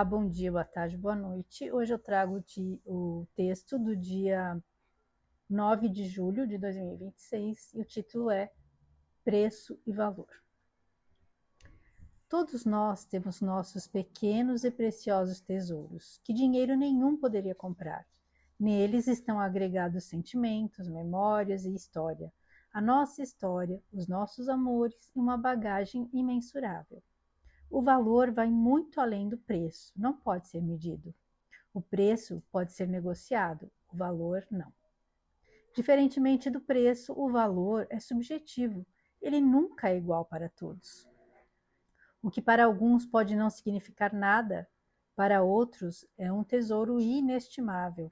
Olá, bom dia, boa tarde, boa noite. Hoje eu trago o texto do dia 9 de julho de 2026 e o título é Preço e Valor. Todos nós temos nossos pequenos e preciosos tesouros, que dinheiro nenhum poderia comprar. Neles estão agregados sentimentos, memórias e história. A nossa história, os nossos amores e uma bagagem imensurável. O valor vai muito além do preço, não pode ser medido. O preço pode ser negociado, o valor não. Diferentemente do preço, o valor é subjetivo, ele nunca é igual para todos. O que para alguns pode não significar nada, para outros é um tesouro inestimável.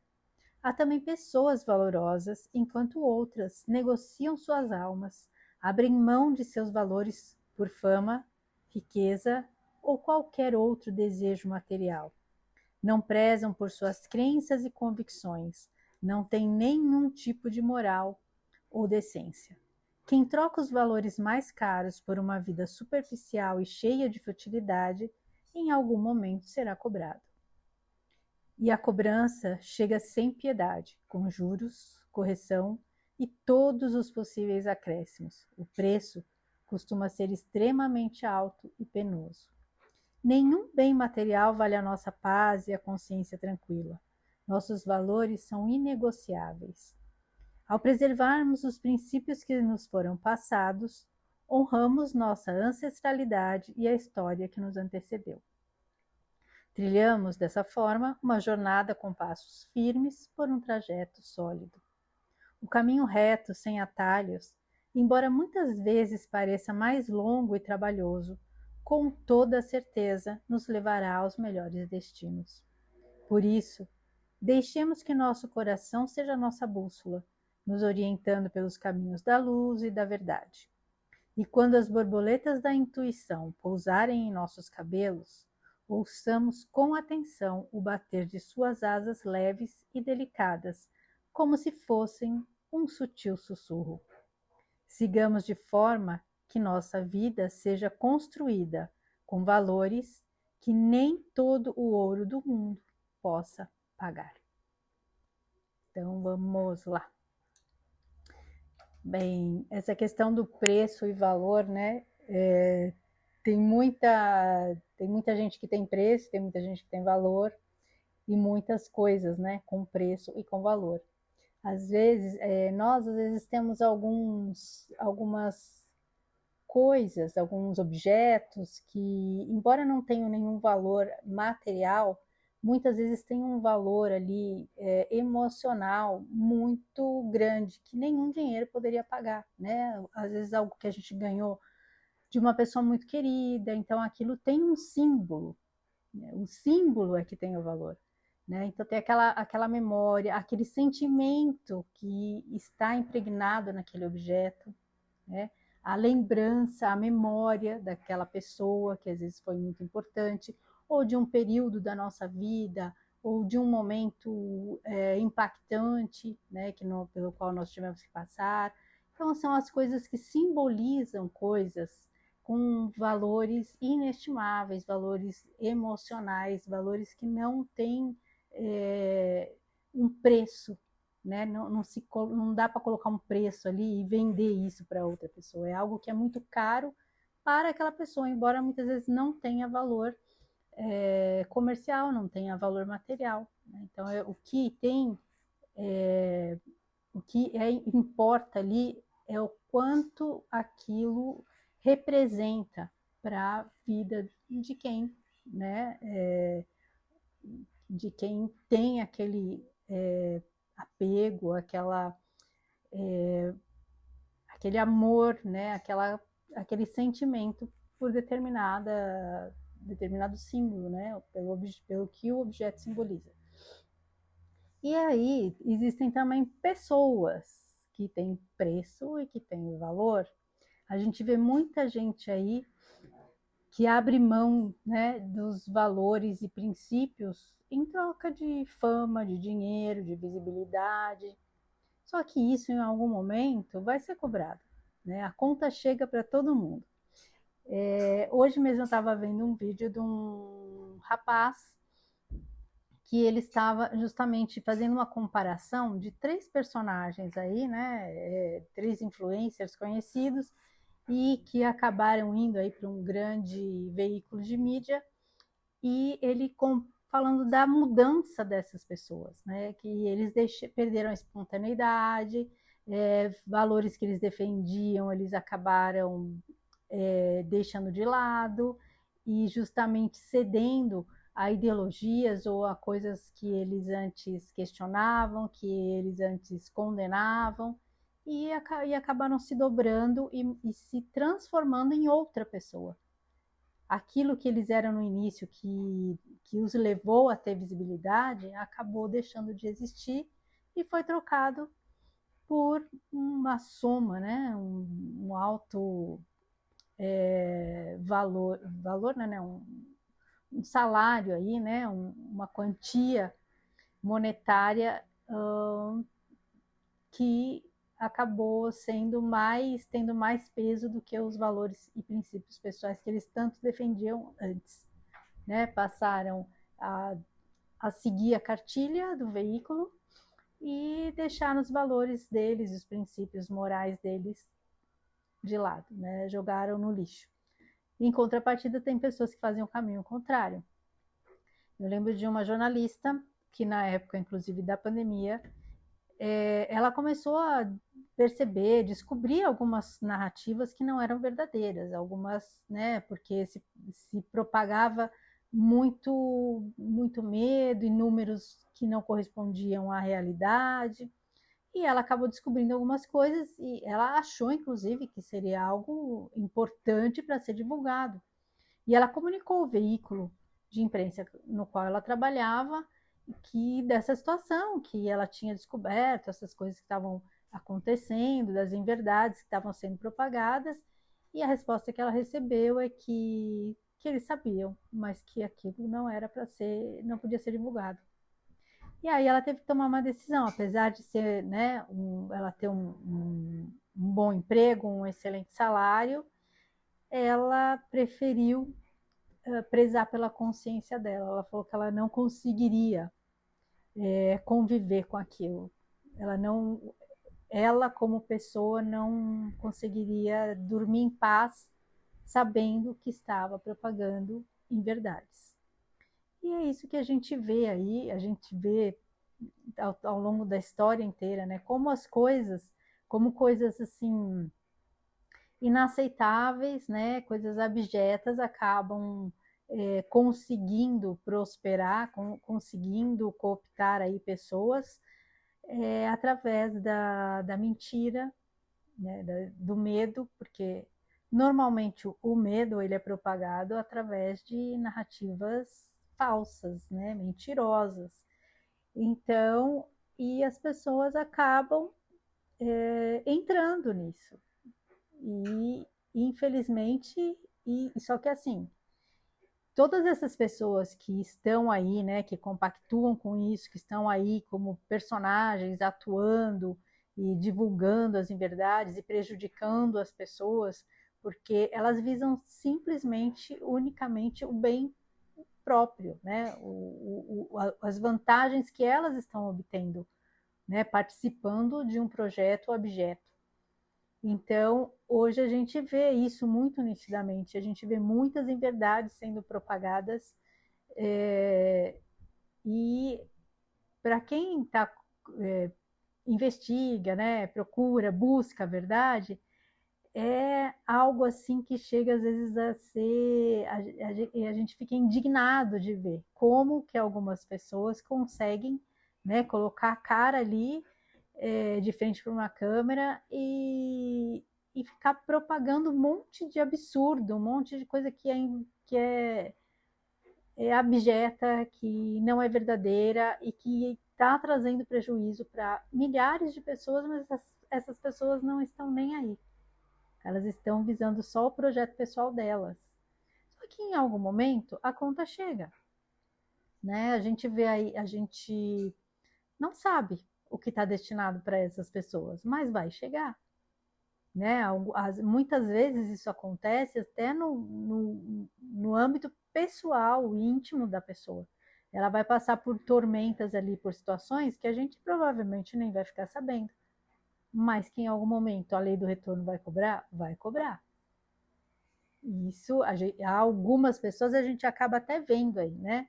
Há também pessoas valorosas, enquanto outras negociam suas almas, abrem mão de seus valores por fama, riqueza ou qualquer outro desejo material. Não prezam por suas crenças e convicções, não têm nenhum tipo de moral ou decência. Quem troca os valores mais caros por uma vida superficial e cheia de futilidade, em algum momento será cobrado. E a cobrança chega sem piedade, com juros, correção e todos os possíveis acréscimos. O preço costuma ser extremamente alto e penoso. Nenhum bem material vale a nossa paz e a consciência tranquila. Nossos valores são inegociáveis. Ao preservarmos os princípios que nos foram passados, honramos nossa ancestralidade e a história que nos antecedeu. Trilhamos, dessa forma, uma jornada com passos firmes por um trajeto sólido. O caminho reto, sem atalhos, embora muitas vezes pareça mais longo e trabalhoso, com toda certeza nos levará aos melhores destinos. Por isso, deixemos que nosso coração seja nossa bússola, nos orientando pelos caminhos da luz e da verdade. E quando as borboletas da intuição pousarem em nossos cabelos, ouçamos com atenção o bater de suas asas leves e delicadas, como se fossem um sutil sussurro. Sigamos de forma que nossa vida seja construída com valores que nem todo o ouro do mundo possa pagar. Então vamos lá. Bem, essa questão do preço e valor, né? Tem muita gente que tem preço, tem muita gente que tem valor e muitas coisas, né? Com preço e com valor. Às vezes, nós às vezes temos algumas coisas, alguns objetos que, embora não tenham nenhum valor material, muitas vezes têm um valor ali emocional muito grande, que nenhum dinheiro poderia pagar, né? Às vezes algo que a gente ganhou de uma pessoa muito querida, então aquilo tem um símbolo, né? O símbolo é que tem o valor. Né? Então tem aquela memória, aquele sentimento que está impregnado naquele objeto, né? A lembrança, a memória daquela pessoa que às vezes foi muito importante, ou de um período da nossa vida, ou de um momento impactante, né, pelo qual nós tivemos que passar. Então são as coisas que simbolizam coisas com valores inestimáveis, valores emocionais, valores que não têm um preço, né? Não dá para colocar um preço ali e vender isso para outra pessoa. É algo que é muito caro para aquela pessoa, embora muitas vezes não tenha valor comercial, não tenha valor material. Né? Então, o que tem, importa ali é o quanto aquilo representa para a vida de quem, né? De quem tem aquele apego, aquele amor, né? Aquele sentimento por determinado símbolo, né? Pelo que o objeto simboliza. E aí existem também pessoas que têm preço e que têm valor. A gente vê muita gente aí que abre mão, né, dos valores e princípios em troca de fama, de dinheiro, de visibilidade. Só que isso, em algum momento, vai ser cobrado. Né? A conta chega para todo mundo. Hoje mesmo eu estava vendo um vídeo de um rapaz que ele estava justamente fazendo uma comparação de 3 personagens aí, né, 3 influencers conhecidos e que acabaram indo aí para um grande veículo de mídia, e ele falando da mudança dessas pessoas, né, que eles perderam a espontaneidade, valores que eles defendiam, eles acabaram deixando de lado e justamente cedendo a ideologias ou a coisas que eles antes questionavam, que eles antes condenavam, e acabaram se dobrando e se transformando em outra pessoa. Aquilo que eles eram no início, que os levou a ter visibilidade, acabou deixando de existir e foi trocado por uma soma, né? Um alto valor, né? Um salário aí, né? Uma quantia monetária que acabou tendo mais peso do que os valores e princípios pessoais que eles tanto defendiam antes, né? Passaram a seguir a cartilha do veículo e deixaram os valores deles, os princípios morais deles de lado, né? Jogaram no lixo. Em contrapartida, tem pessoas que fazem o caminho contrário. Eu lembro de uma jornalista que, na época, inclusive, da pandemia, ela começou a perceber, descobrir algumas narrativas que não eram verdadeiras, algumas, né, porque se propagava muito medo e números que não correspondiam à realidade, e ela acabou descobrindo algumas coisas e ela achou, inclusive, que seria algo importante para ser divulgado. E ela comunicou ao veículo de imprensa no qual ela trabalhava que dessa situação, que ela tinha descoberto essas coisas que estavam acontecendo, das inverdades que estavam sendo propagadas, e a resposta que ela recebeu é que eles sabiam, mas que aquilo não era para ser, não podia ser divulgado. E aí ela teve que tomar uma decisão, apesar de ser, né, ela ter um bom emprego, um excelente salário, ela preferiu prezar pela consciência dela. Ela falou que ela não conseguiria conviver com aquilo. Ela como pessoa não conseguiria dormir em paz sabendo que estava propagando inverdades. E é isso que a gente vê aí, a gente vê ao longo da história inteira, né? Como coisas assim inaceitáveis, né? Coisas abjetas acabam conseguindo prosperar, conseguindo cooptar aí pessoas através da mentira, né? Do medo, porque normalmente o medo ele é propagado através de narrativas falsas, né? Mentirosas. Então, e as pessoas acabam entrando nisso. E, infelizmente, só que assim, todas essas pessoas que estão aí, né, que compactuam com isso, que estão aí como personagens atuando e divulgando as inverdades e prejudicando as pessoas, porque elas visam simplesmente, unicamente o bem próprio, né, as vantagens que elas estão obtendo, né, participando de um projeto objeto. Então, hoje a gente vê isso muito nitidamente, a gente vê muitas inverdades sendo propagadas, e para quem investiga, né, procura, busca a verdade, é algo assim que chega às vezes a ser, a gente fica indignado de ver como que algumas pessoas conseguem, né, colocar a cara ali de frente para uma câmera e ficar propagando um monte de absurdo, um monte de coisa que é abjeta, que não é verdadeira e que está trazendo prejuízo para milhares de pessoas, mas essas pessoas não estão nem aí. Elas estão visando só o projeto pessoal delas. Só que em algum momento a conta chega, né? A gente vê aí, a gente não sabe o que está destinado para essas pessoas, mas vai chegar, né? Muitas vezes isso acontece até no âmbito pessoal, íntimo da pessoa. Ela vai passar por tormentas ali, por situações que a gente provavelmente nem vai ficar sabendo, mas que em algum momento a lei do retorno vai cobrar? Vai cobrar. Isso, algumas pessoas a gente acaba até vendo aí, né?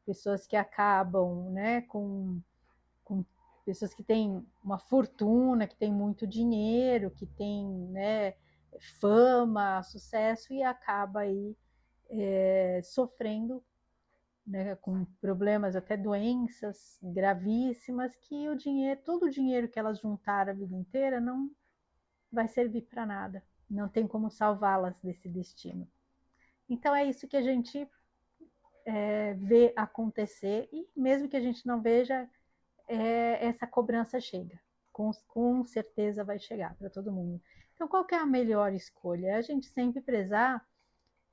Pessoas que acabam, né, com pessoas que têm uma fortuna, que têm muito dinheiro, que têm, né, fama, sucesso, e acaba aí sofrendo, né, com problemas, até doenças gravíssimas, que o dinheiro, todo o dinheiro que elas juntaram a vida inteira não vai servir para nada. Não tem como salvá-las desse destino. Então é isso que a gente vê acontecer, e mesmo que a gente não veja, essa cobrança chega. Com certeza vai chegar para todo mundo. Então, qual que é a melhor escolha? É a gente sempre prezar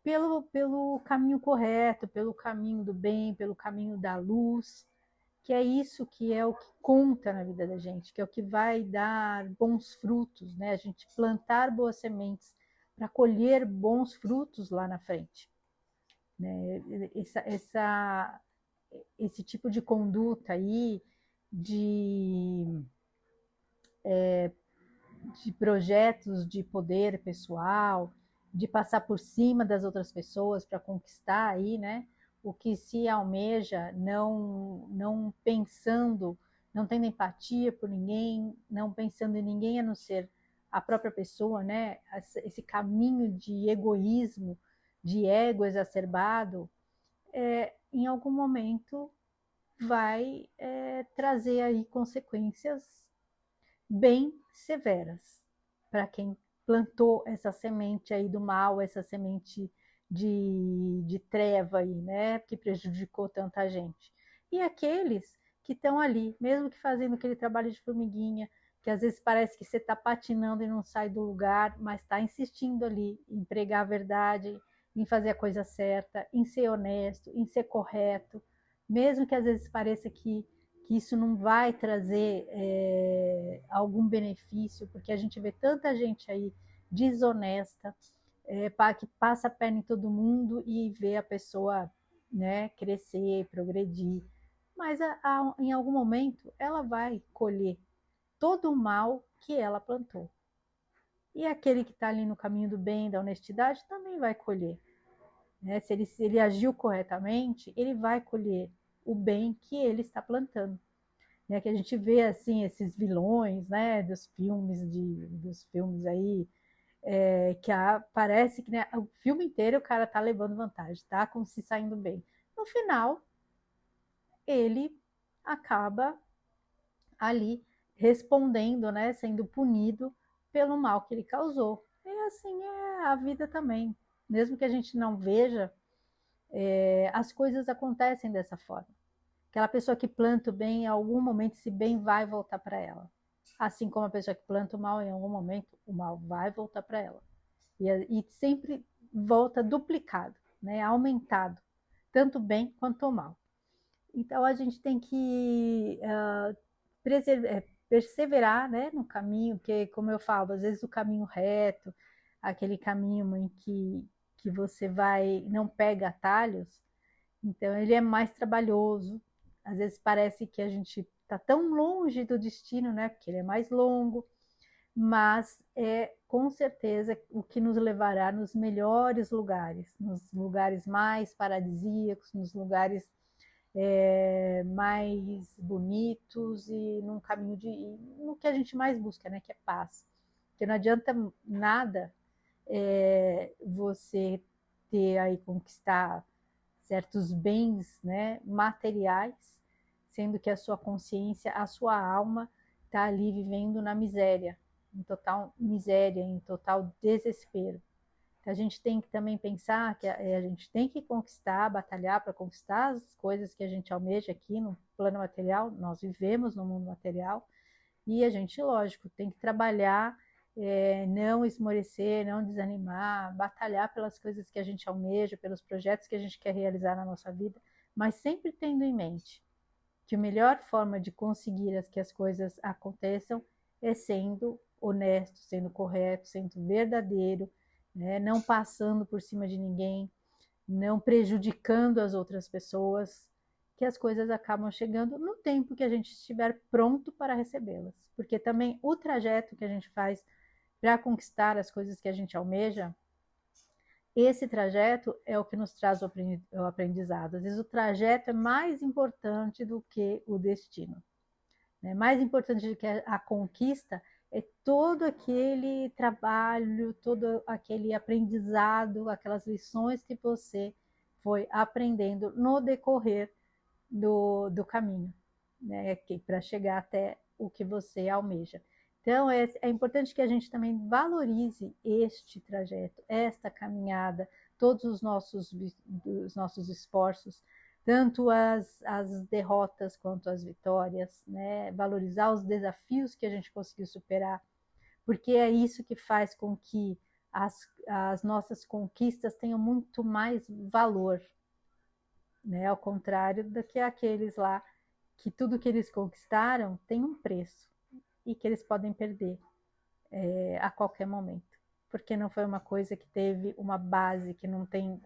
pelo caminho correto, pelo caminho do bem, pelo caminho da luz, que é isso que é o que conta na vida da gente, que é o que vai dar bons frutos, né? A gente plantar boas sementes para colher bons frutos lá na frente, né? Esse tipo de conduta aí, de, de projetos de poder pessoal, de passar por cima das outras pessoas para conquistar aí, né? O que se almeja, não pensando, não tendo empatia por ninguém, não pensando em ninguém a não ser a própria pessoa, né? Esse caminho de egoísmo, de ego exacerbado, em algum momento vai trazer aí consequências bem severas para quem plantou essa semente aí do mal, essa semente de treva aí, né, que prejudicou tanta gente. E aqueles que estão ali, mesmo que fazendo aquele trabalho de formiguinha, que às vezes parece que você está patinando e não sai do lugar, mas está insistindo ali em pregar a verdade, em fazer a coisa certa, em ser honesto, em ser correto, mesmo que às vezes pareça que isso não vai trazer algum benefício, porque a gente vê tanta gente aí desonesta, que passa a perna em todo mundo e vê a pessoa, né, crescer, progredir. Mas em algum momento ela vai colher todo o mal que ela plantou. E aquele que está ali no caminho do bem, da honestidade, também vai colher. Né? Se ele agiu corretamente, ele vai colher o bem que ele está plantando. Né, que a gente vê assim esses vilões, né, dos filmes aí, que parece que, né, o filme inteiro o cara tá levando vantagem, tá como se saindo bem. No final, ele acaba ali respondendo, né, sendo punido pelo mal que ele causou. E assim é a vida também. Mesmo que a gente não veja, as coisas acontecem dessa forma. Aquela pessoa que planta o bem, em algum momento esse bem vai voltar para ela. Assim como a pessoa que planta o mal, em algum momento o mal vai voltar para ela. E sempre volta duplicado, né? Aumentado, tanto o bem quanto o mal. Então a gente tem que perseverar, né, no caminho, porque, como eu falo, às vezes o caminho reto, aquele caminho em que você vai, não pega atalhos, então ele é mais trabalhoso. Às vezes parece que a gente está tão longe do destino, né? Porque ele é mais longo, mas é com certeza o que nos levará nos melhores lugares, nos lugares mais paradisíacos, nos lugares mais bonitos e num caminho no que a gente mais busca, né? Que é paz. Porque não adianta nada você ter aí conquistar certos bens, né, materiais, sendo que a sua consciência, a sua alma está ali vivendo na miséria, em total miséria, em total desespero. Então, a gente tem que também pensar que a gente tem que conquistar, batalhar para conquistar as coisas que a gente almeja aqui no plano material. Nós vivemos no mundo material e a gente, lógico, tem que trabalhar, não esmorecer, não desanimar, batalhar pelas coisas que a gente almeja, pelos projetos que a gente quer realizar na nossa vida, mas sempre tendo em mente que a melhor forma de conseguir que as coisas aconteçam é sendo honesto, sendo correto, sendo verdadeiro, né? Não passando por cima de ninguém, não prejudicando as outras pessoas, que as coisas acabam chegando no tempo que a gente estiver pronto para recebê-las. Porque também o trajeto que a gente faz para conquistar as coisas que a gente almeja, esse trajeto é o que nos traz o aprendizado. Às vezes o trajeto é mais importante do que o destino. Né? Mais importante do que a conquista é todo aquele trabalho, todo aquele aprendizado, aquelas lições que você foi aprendendo no decorrer do caminho, né? Para chegar até o que você almeja. Então, é importante que a gente também valorize este trajeto, esta caminhada, todos os nossos esforços, tanto as derrotas quanto as vitórias, né? Valorizar os desafios que a gente conseguiu superar, porque é isso que faz com que as nossas conquistas tenham muito mais valor, né? Ao contrário do que aqueles lá que tudo que eles conquistaram tem um preço e que eles podem perder a qualquer momento, porque não foi uma coisa que teve uma base, que não tem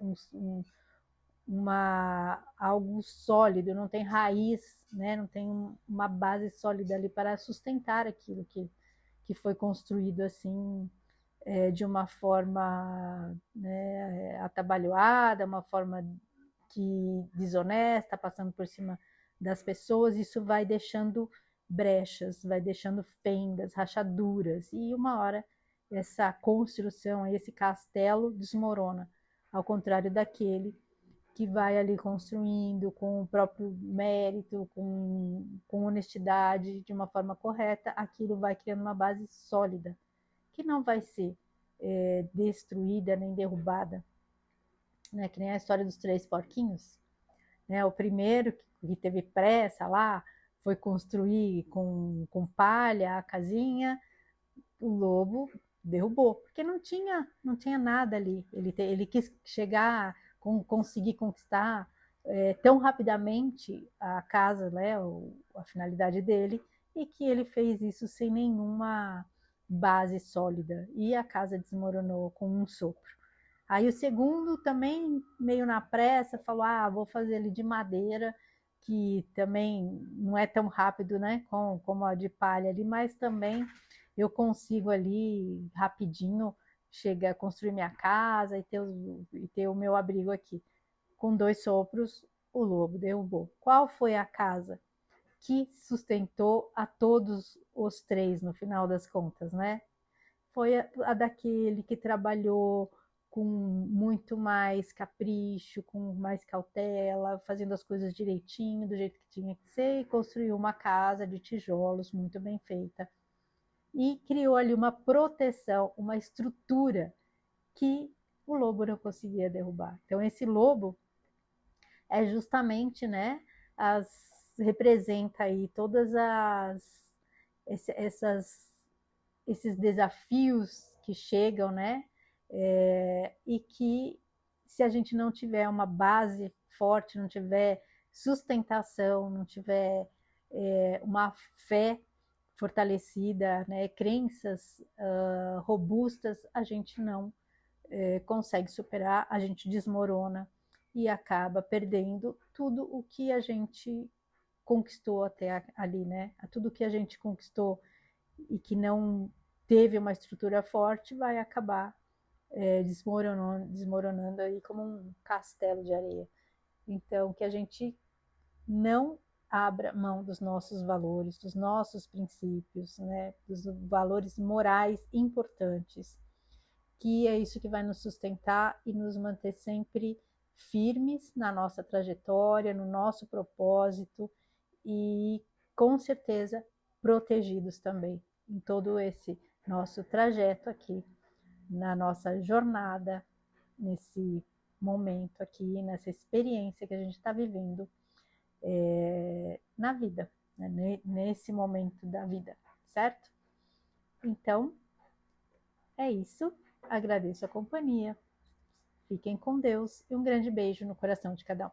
algo sólido, não tem raiz, né? Não tem uma base sólida ali para sustentar aquilo que foi construído assim, de uma forma, né, atabalhoada, uma forma que desonesta, passando por cima das pessoas. Isso vai deixando brechas, vai deixando fendas, rachaduras, e uma hora essa construção, esse castelo desmorona, ao contrário daquele que vai ali construindo com o próprio mérito, com honestidade, de uma forma correta, aquilo vai criando uma base sólida, que não vai ser destruída nem derrubada, né? Que nem a história dos 3 porquinhos, né? O primeiro que teve pressa lá foi construir com palha a casinha, o lobo derrubou, porque não tinha nada ali. Ele quis chegar, conseguir conquistar tão rapidamente a casa, né, a finalidade dele, e que ele fez isso sem nenhuma base sólida, e a casa desmoronou com um sopro. Aí o segundo também, meio na pressa, falou: ah, vou fazer ele de madeira, que também não é tão rápido, né, como a de palha ali, mas também eu consigo ali rapidinho chegar a construir minha casa e ter o meu abrigo aqui. Com 2 sopros, o lobo derrubou. Qual foi a casa que sustentou a todos os 3 no final das contas, né? Foi a daquele que trabalhou com muito mais capricho, com mais cautela, fazendo as coisas direitinho, do jeito que tinha que ser, e construiu uma casa de tijolos muito bem feita. E criou ali uma proteção, uma estrutura que o lobo não conseguia derrubar. Então, esse lobo é justamente, né, representa aí todas essas esses desafios que chegam, né? E que se a gente não tiver uma base forte, não tiver sustentação, não tiver uma fé fortalecida, né? Crenças robustas, a gente não consegue superar, a gente desmorona e acaba perdendo tudo o que a gente conquistou até ali, né? Tudo que a gente conquistou e que não teve uma estrutura forte vai acabar desmoronando aí como um castelo de areia. Então, que a gente não abra mão dos nossos valores, dos nossos princípios, né, dos valores morais importantes, que é isso que vai nos sustentar e nos manter sempre firmes na nossa trajetória, no nosso propósito e, com certeza, protegidos também em todo esse nosso trajeto aqui, na nossa jornada, nesse momento aqui, nessa experiência que a gente está vivendo na vida, né? Nesse momento da vida, certo? Então, é isso. Agradeço a companhia. Fiquem com Deus e um grande beijo no coração de cada um.